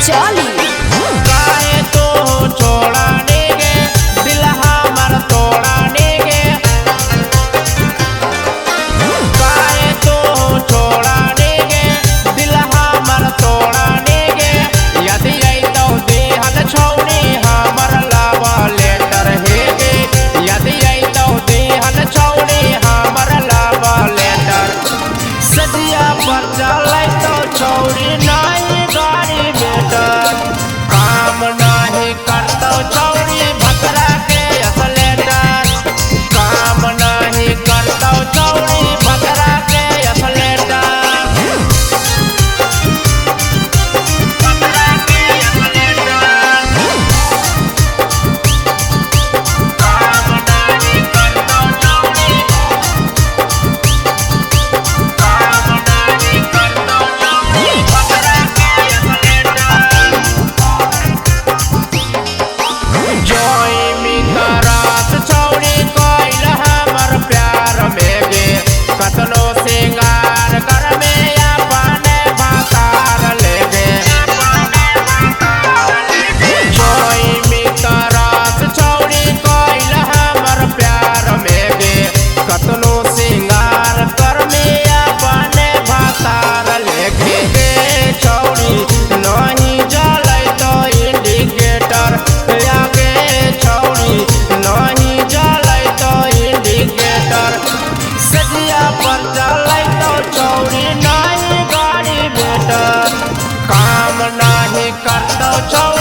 चली काहे तो छोड़ाने गे दिल हमर तोड़ाने गे काहे तो छोड़ाने गे दिल हमर तोड़ाने गे यदि आई तो देहन छौनी हमर लावा लेटर हे गे यदि आई तो देहन छौनी हमर लावा लेटर सदिया पर चलै तो छौरी नहीं गाड़ी बेटर काम नहीं करतो छौरी भतरा के असलेटर काम नहीं करतो छौरी भतरा के असलेटर भतरा के असलेटर काम नहीं करतो छौरी काम नहीं करतो छौरी भतरा के असलेटर जोई मितरात छौरी कोइल हमर प्यार में गे कतनो सिंगार कर में अपने भातार ले गे जोई मितरात छौरी कोइल हमर प्यार में गे कतनो सिंगार कर में अपने भातार ले गे छौरी नहीं जलै तो इंडिकेटर आगे छौरी नहीं जलै तो इंडिकेटर सदिया पर चलै तो छौरी नहीं गाड़ी बेटर काम नहीं करतो छौरी